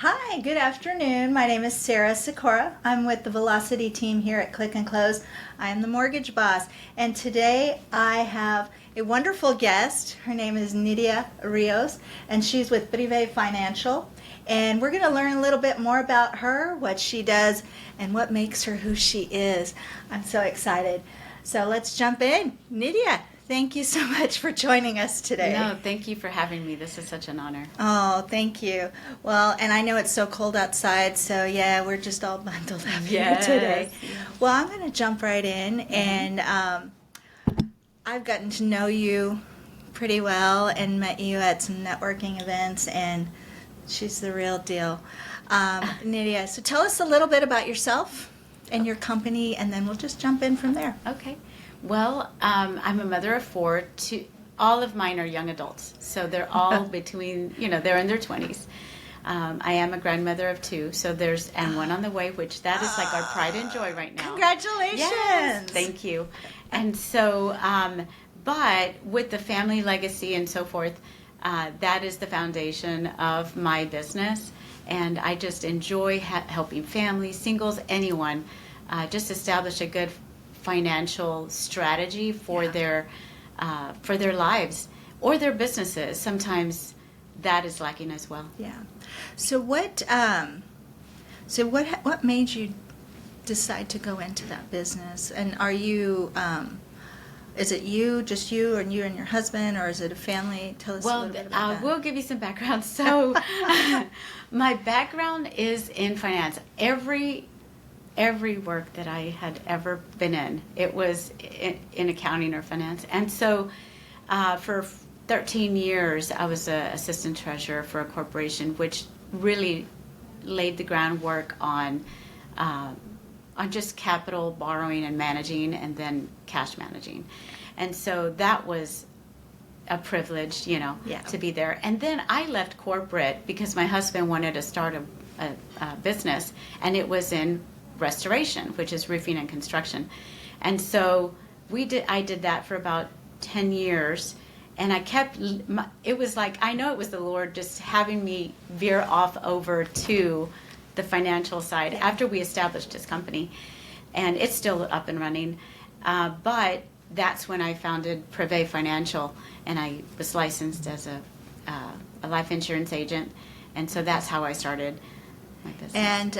Hi, good afternoon. My name is Sarah Sikora. I'm with the Velocity team here at Click and Close. I am the mortgage boss, and today I have a wonderful guest. Her name is Nydia Rios, and she's with Privé Financial. And we're going to learn a little bit more about her, what she does, and what makes her who she is. I'm so excited. So let's jump in. Nydia, thank you so much for joining us today. No, thank you for having me. This is such an honor. Oh, thank you. Well, and I know it's so cold outside, so yeah, we're just all bundled up here today. Well, I'm going to jump right in, and I've gotten to know you pretty well and met you at some networking events, and she's the real deal. Nydia, so tell us a little bit about yourself and your company, and then we'll just jump in from there. Okay. Well, I'm a mother of four. All of mine are young adults, so they're all between, they're in their 20s. I am a grandmother of two, and one on the way, which that is like our pride and joy right now. Congratulations! Yes, thank you. And so, but with the family legacy and so forth, that is the foundation of my business, and I just enjoy helping families, singles, anyone, just establish a good financial strategy for their lives or their businesses. Sometimes that is lacking as well. Yeah. So what made you decide to go into that business? And are you is it just you and your husband, or is it a family? Tell us a little bit about that. We'll give you some background. So my background is in finance. Every work that I had ever been in, it was in accounting or finance. And so for 13 years, I was an assistant treasurer for a corporation, which really laid the groundwork on just capital borrowing and managing, and then cash managing. And so that was a privilege, to be there. And then I left corporate because my husband wanted to start a business, and it was in restoration, which is roofing and construction. And so I did that for about 10 years, and it was like, I know it was the Lord just having me veer off over to the financial side after we established his company, and it's still up and running. But that's when I founded Privé Financial, and I was licensed as a life insurance agent, and so that's how I started my business. And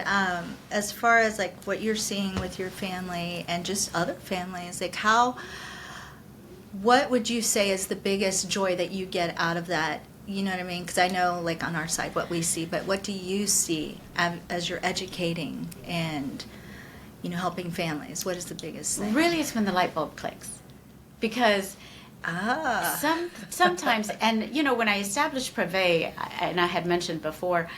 as far as like what you're seeing with your family and just other families, like what would you say is the biggest joy that you get out of that? You know what I mean? Because I know, like, on our side what we see, but what do you see as you're educating and, helping families? What is the biggest thing? Really, it's when the light bulb clicks. Because sometimes, and, when I established Privé, and I had mentioned before,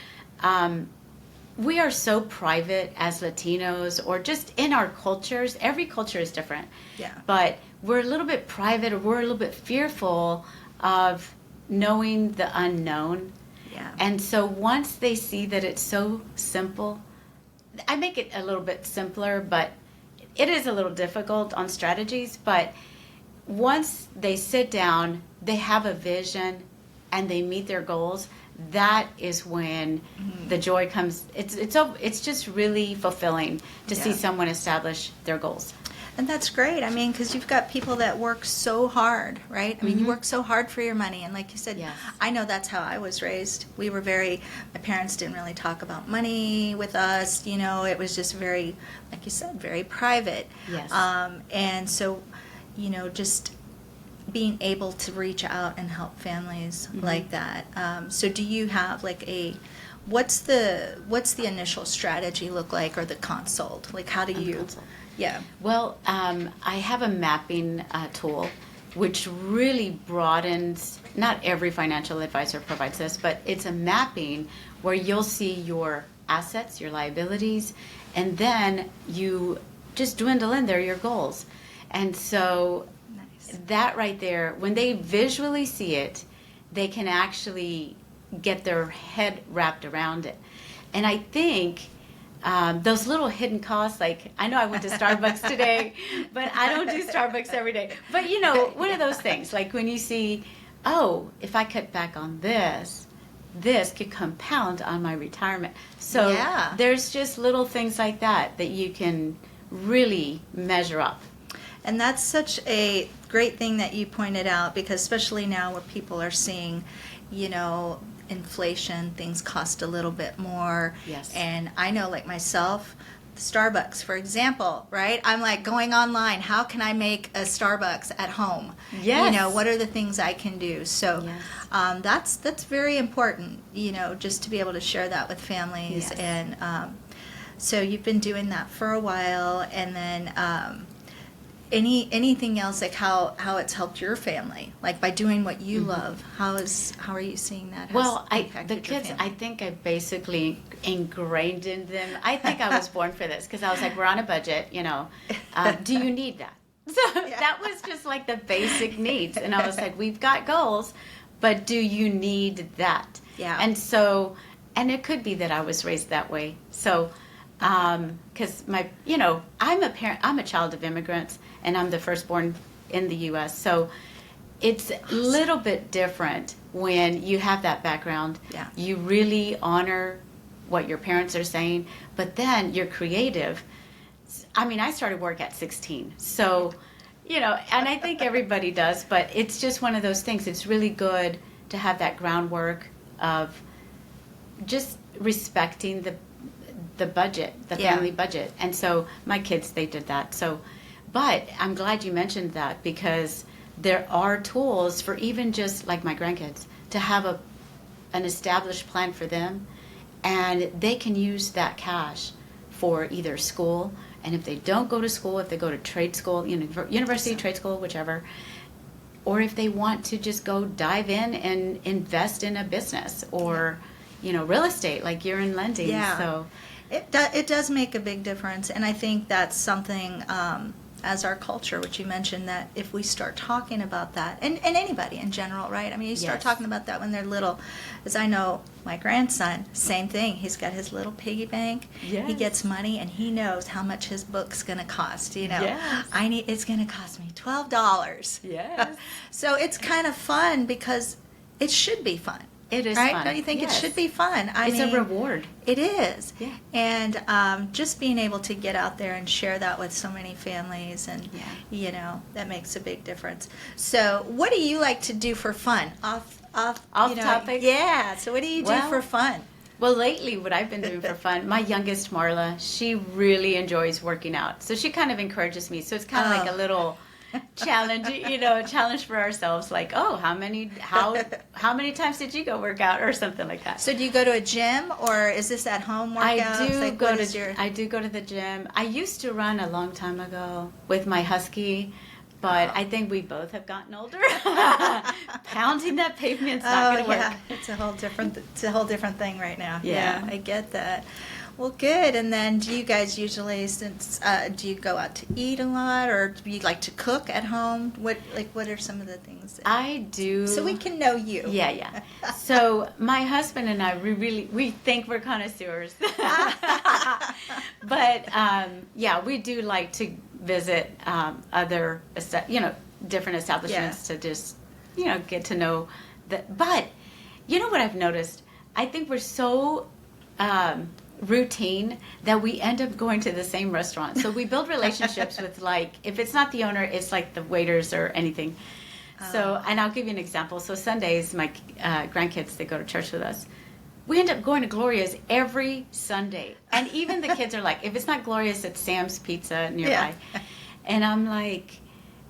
we are so private as Latinos, or just in our cultures. Every culture is different. Yeah. But we're a little bit private, or we're a little bit fearful of knowing the unknown. Yeah. And so once they see that it's so simple, I make it a little bit simpler, but it is a little difficult on strategies. But once they sit down, they have a vision, and they meet their goals, that is when the joy comes. It's just really fulfilling to see someone establish their goals. And that's great. I mean, because you've got people that work so hard, right? I mean, you work so hard for your money. And like you said, I know that's how I was raised. My parents didn't really talk about money with us. It was just very, like you said, very private. Yes. And so, just being able to reach out and help families like that. So do you have like what's the initial strategy look like, or the consult? Like, how do you... Consult. Yeah. Well, I have a mapping tool, which really broadens. Not every financial advisor provides this, but it's a mapping where you'll see your assets, your liabilities, and then you just dwindle in there your goals. And so that right there, when they visually see it, they can actually get their head wrapped around it. And I think those little hidden costs, like, I know I went to Starbucks today, but I don't do Starbucks every day. But, one of those things, like when you see, oh, if I cut back on this, this could compound on my retirement. So Yeah. there's just little things like that that you can really measure up. And that's such a great thing that you pointed out, because especially now where people are seeing, inflation, things cost a little bit more. Yes. And I know, like myself, Starbucks, for example, right? I'm like going online, how can I make a Starbucks at home? Yes. What are the things I can do? So Yes. that's very important, just to be able to share that with families. Yes. And so you've been doing that for a while, and then anything else, like how it's helped your family, like by doing what you love? How are you seeing that? Well, the impacted your kids, family? I think I basically ingrained in them. I think I was born for this because I was like, we're on a budget, do you need that? So that was just like the basic needs. And I was like, we've got goals, but do you need that? Yeah. And so, and it could be that I was raised that way. So, because I'm a parent, I'm a child of immigrants, and I'm the firstborn in the U.S. So it's a little bit different when you have that background. Yeah. You really honor what your parents are saying, but then you're creative. I mean, I started work at 16, so, and I think everybody does, but it's just one of those things. It's really good to have that groundwork of just respecting the budget, the family budget. And so my kids, they did that. So, but I'm glad you mentioned that, because there are tools for even just like my grandkids to have an established plan for them, and they can use that cash for either school, and if they don't go to school, if they go to trade school, university, trade school, whichever, or if they want to just go dive in and invest in a business or, real estate, like you're in lending. Yeah. So It does make a big difference, and I think that's something, as our culture, which you mentioned, that if we start talking about that, and anybody in general, right? I mean, you start Yes. talking about that when they're little. As I know, my grandson, same thing. He's got his little piggy bank. Yes. He gets money, and he knows how much his book's going to cost. Yes. It's going to cost me $12. Yes. So it's kind of fun, because it should be fun. It is right? fun. Don't you think Yes. it should be fun? It's a reward. It is. Yeah. And just being able to get out there and share that with so many families, and that makes a big difference. So, what do you like to do for fun? Off topic? Yeah. So, what do you do Well, for fun? Well, lately, what I've been doing for fun, my youngest, Marla, she really enjoys working out. So she kind of encourages me. So it's kind of like a little challenge, challenge for ourselves. Like, how many times did you go work out, or something like that? So, do you go to a gym, or is this at home workouts? I do go to the gym. I used to run a long time ago with my husky, but I think we both have gotten older. Pounding that pavement's not going to work. It's a whole different thing right now. Yeah. I get that. Well, good. And then, do you guys usually, do you go out to eat a lot, or do you like to cook at home? What are some of the things I do. so we can know you? Yeah. So my husband and I, we think we're connoisseurs. But we do like to visit other, different establishments to just, get to know that. But you know what I've noticed? I think we're so routine that we end up going to the same restaurant. So we build relationships with, like, if it's not the owner, it's like the waiters or anything. So, and I'll give you an example. So Sundays, my grandkids, they go to church with us. We end up going to Gloria's every Sunday. And even the kids are like, if it's not Gloria's, it's Sam's Pizza nearby. Yeah. And I'm like,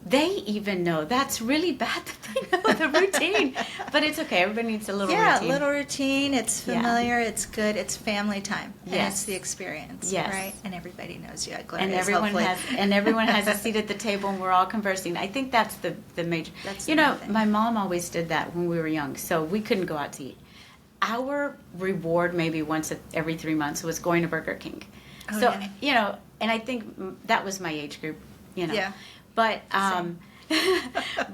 they even know. That's really bad that they know the routine. But it's okay. Everybody needs a little routine. Yeah, little routine. It's familiar. It's good. It's family time. Yes. And it's the experience. Yes. Right? And everybody knows you at Gloria's, And everyone has a seat at the table, and we're all conversing. I think that's the major. That's the main thing. My mom always did that when we were young, so we couldn't go out to eat. Our reward, maybe once every 3 months, was going to Burger King. Oh, So yeah. and I think that was my age group. Yeah. But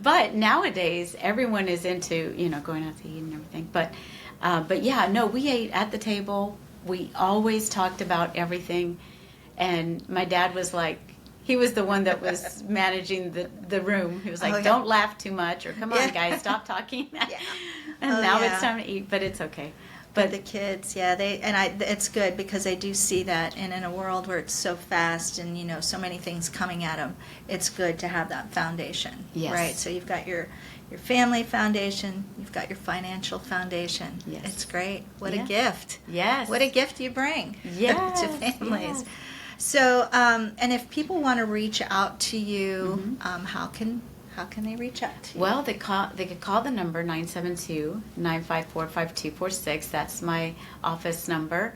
but nowadays everyone is into going out to eat and everything. But we ate at the table. We always talked about everything, and my dad was like, he was the one that was managing the room. He was like, don't laugh too much, or come on, guys, stop talking. And Oh, now yeah. it's time to eat, but it's okay. But the kids, yeah, it's good because they do see that, and in a world where it's so fast and so many things coming at them, it's good to have that foundation, Yes. right? So you've got your family foundation, you've got your financial foundation. Yes. It's great. What Yeah. a gift! Yes. What a gift you bring Yes, to families. yes. So, and if people want to reach out to you, Mhm. how can they reach out to you? Well, they could call the number 972-954-5246. That's my office number.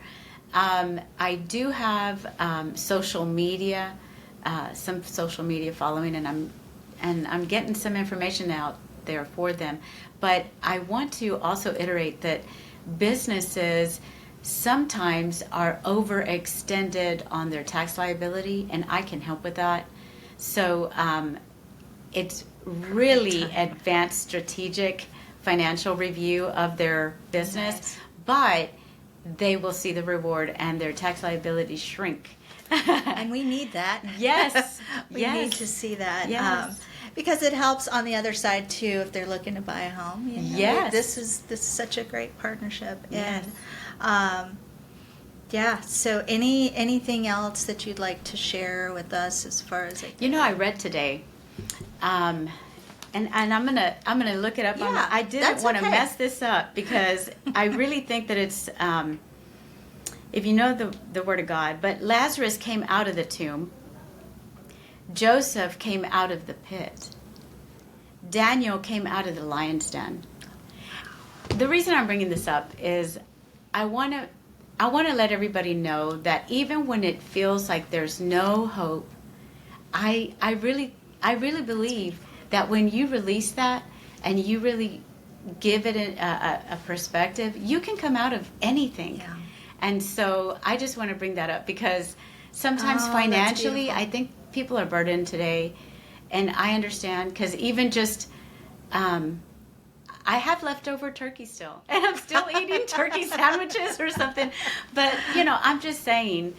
I do have social media, some social media following, and I'm getting some information out there for them. But I want to also iterate that businesses sometimes are overextended on their tax liability, and I can help with that. So it's really advanced strategic financial review of their business, Nice. but they will see the reward and their tax liability shrink. And we need that. Yes. We Yes. need to see that. Yes. Because it helps on the other side too if they're looking to buy a home. Yes. This is such a great partnership. Yes. And yeah. So anything else that you'd like to share with us as far as I read today, and I'm gonna look it up. Yeah, I didn't that's want to okay. mess this up because I really think that it's if you know the Word of God. But Lazarus came out of the tomb. Joseph came out of the pit. Daniel came out of the lion's den. The reason I'm bringing this up is I want to let everybody know that even when it feels like there's no hope, I really believe that when you release that and you really give it a perspective, you can come out of anything. Yeah. And so I just want to bring that up because sometimes Oh, that's financially, beautiful. I think people are burdened today. And I understand because even just, I have leftover turkey still. And I'm still eating turkey sandwiches or something. But, I'm just saying,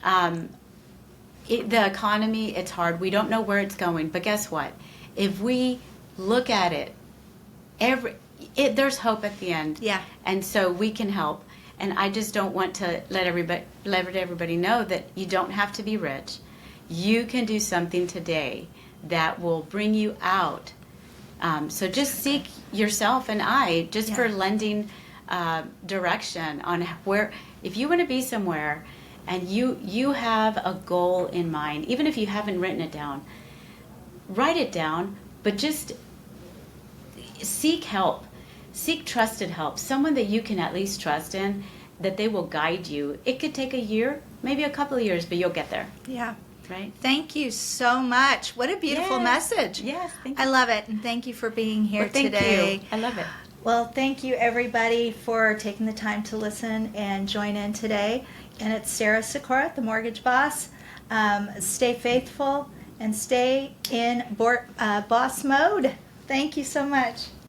the economy, it's hard. We don't know where it's going. But guess what? If we look at it, there's hope at the end. Yeah. And so we can help. And I just don't want to let everybody know that you don't have to be rich. You can do something today that will bring you out. So just seek yourself and I just for lending direction on where, if you want to be somewhere and you have a goal in mind, even if you haven't written it down, write it down, but just seek help. Seek trusted help, someone that you can at least trust in, that they will guide you. It could take a year, maybe a couple of years, but you'll get there. Yeah. Right? Thank you so much. What a beautiful message. Yes, thank you. I love it. And thank you for being here Thank today. you. I love it. Well, thank you everybody for taking the time to listen and join in today. And it's Sarah Sikora, the Mortgage Boss. Stay faithful and stay in boss mode. Thank you so much.